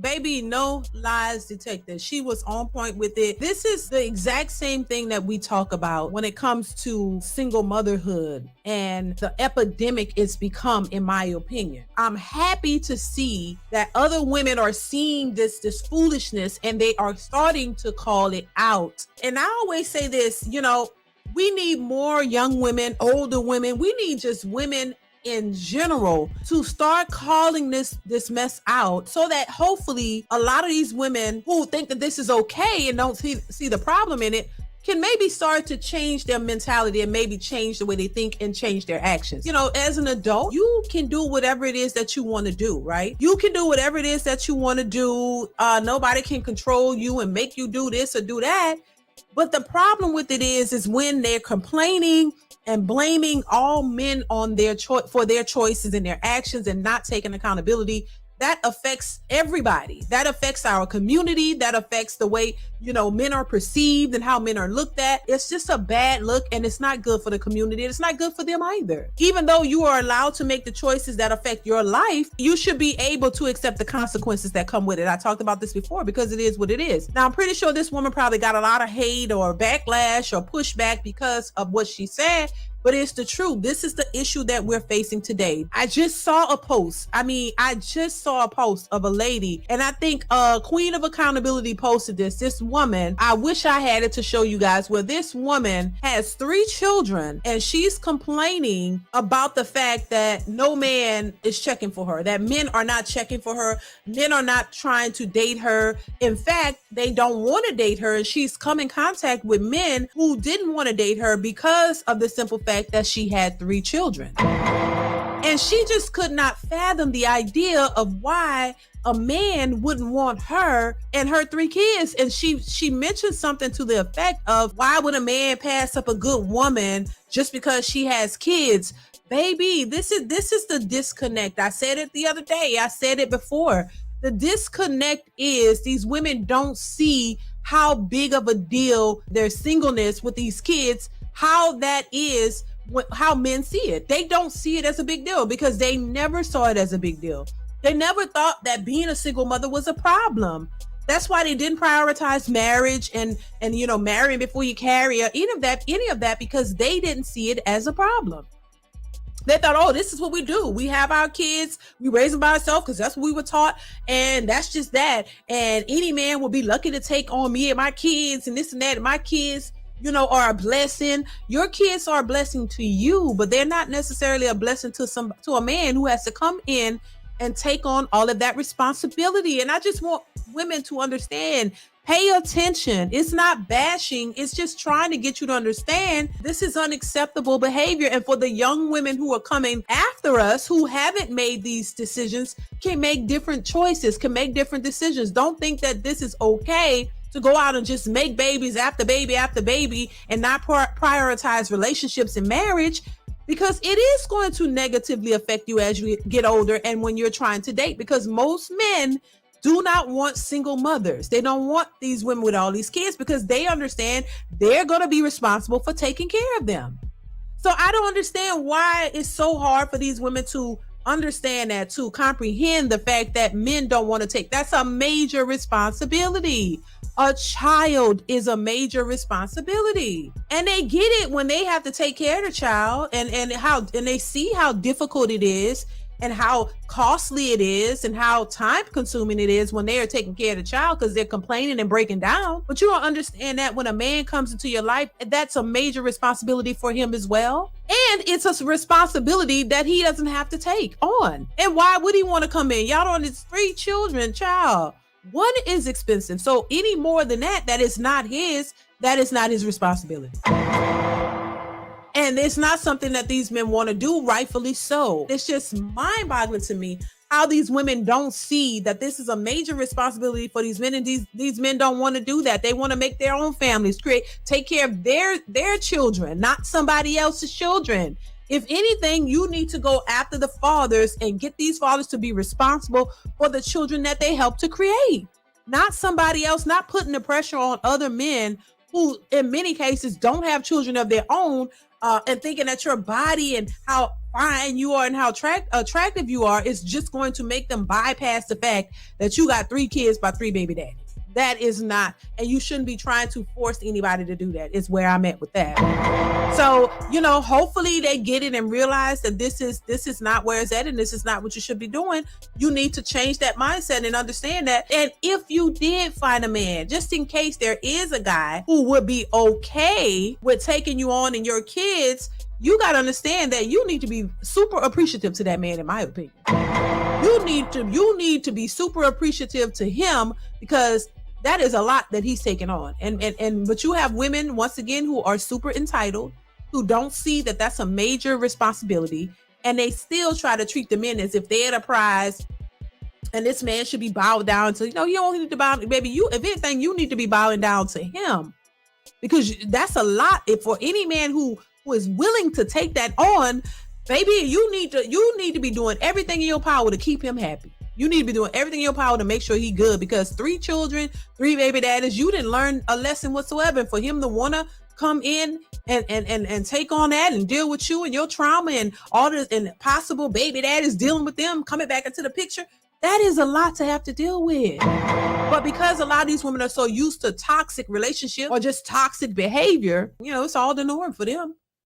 Baby, no lies detected. She was on point with it. This is the exact same thing that we talk about when it comes to single motherhood and the epidemic it's become, in my opinion. I'm happy to see that other women are seeing this foolishness and they are starting to call it out. And I always say this, we need more young women, older women. We need just women in general to start calling this mess out, so that hopefully a lot of these women who think that this is okay and don't see the problem in it can maybe start to change their mentality and maybe change the way they think and change their actions. As an adult, you can do whatever it is that you want to do, right? You can do whatever it is that you want to do. Nobody can control you and make you do this or do that. But the problem with it is when they're complaining and blaming all men on for their choices and their actions and not taking accountability. That affects everybody. That affects our community. That affects the way, men are perceived and how men are looked at. It's just a bad look, and it's not good for the community. It's not good for them either. Even though you are allowed to make the choices that affect your life, you should be able to accept the consequences that come with it. I talked about this before because it is what it is. Now, I'm pretty sure this woman probably got a lot of hate or backlash or pushback because of what she said. But it's the truth. This is the issue that we're facing today. I just saw a post. Of a lady, and I think Queen of Accountability posted this woman. I wish I had it to show you guys, where this woman has 3 children and she's complaining about the fact that no man is checking for her, that men are not checking for her. Men are not trying to date her. In fact, they don't want to date her. And she's come in contact with men who didn't want to date her because of the simple fact that she had 3 children. And she just could not fathom the idea of why a man wouldn't want her and her 3 kids. And she mentioned something to the effect of, why would a man pass up a good woman just because she has kids? Baby, this is the disconnect. I said it the other day. I said it before. The disconnect is these women don't see how big of a deal their singleness with these kids, how that is, how men see it. They don't see it as a big deal because they never saw it as a big deal. They never thought that being a single mother was a problem. That's why they didn't prioritize marriage and marrying before you carry or any of that, because they didn't see it as a problem. They thought, oh, this is what we do. We have our kids, we raise them by ourselves because that's what we were taught, and that's just that. And any man will be lucky to take on me and my kids and this and that. And my kids, are a blessing. Your kids are a blessing to you, but they're not necessarily a blessing to a man who has to come in and take on all of that responsibility. And I just want women to understand, pay attention. It's not bashing. It's just trying to get you to understand this is unacceptable behavior. And for the young women who are coming after us, who haven't made these decisions, can make different choices, can make different decisions. Don't think that this is okay to go out and just make babies after baby and not prioritize relationships and marriage, because it is going to negatively affect you as you get older and when you're trying to date, because most men do not want single mothers. They don't want these women with all these kids because they understand they're going to be responsible for taking care of them. So I don't understand why it's so hard for these women to understand that, to comprehend the fact that men don't want to take. That's a major responsibility. A child is a major responsibility, and they get it when they have to take care of the child and they see how difficult it is and how costly it is and how time consuming it is when they are taking care of the child, because they're complaining and breaking down. But you don't understand that when a man comes into your life, that's a major responsibility for him as well. And it's a responsibility that he doesn't have to take on. And why would he want to come in? Y'all don't, it's 3 children, child. One is expensive. So any more than that is not his responsibility. And it's not something that these men want to do, rightfully so. It's just mind-boggling to me how these women don't see that this is a major responsibility for these men, and these men don't want to do that. They want to make their own families, take care of their children, not somebody else's children. If anything, you need to go after the fathers and get these fathers to be responsible for the children that they help to create, not somebody else, not putting the pressure on other men who in many cases don't have children of their own, and thinking that your body and how fine you are and how attractive you are is just going to make them bypass the fact that you got 3 kids by 3 baby daddies. That is not, and you shouldn't be trying to force anybody to do that, is where I'm at with that. So, hopefully they get it and realize that this is not where it's at, and this is not what you should be doing. You need to change that mindset and understand that. And if you did find a man, just in case there is a guy who would be okay with taking you on and your kids, you got to understand that you need to be super appreciative to that man, in my opinion. You need to be super appreciative to him, because that is a lot that he's taking on. But you have women, once again, who are super entitled, who don't see that that's a major responsibility, and they still try to treat the men as if they're the prize, and this man should be bowed down to. You don't need to bow, baby. If anything, you need to be bowing down to him, because that's a lot. If for any man who is willing to take that on, baby, you need to be doing everything in your power to keep him happy. You need to be doing everything in your power to make sure he's good, because 3 children, 3 baby daddies, you didn't learn a lesson whatsoever. And for him to want to come in and take on that and deal with you and your trauma and all this, and possible baby daddies dealing with them coming back into the picture, that is a lot to have to deal with. But because a lot of these women are so used to toxic relationships or just toxic behavior, it's all the norm for them.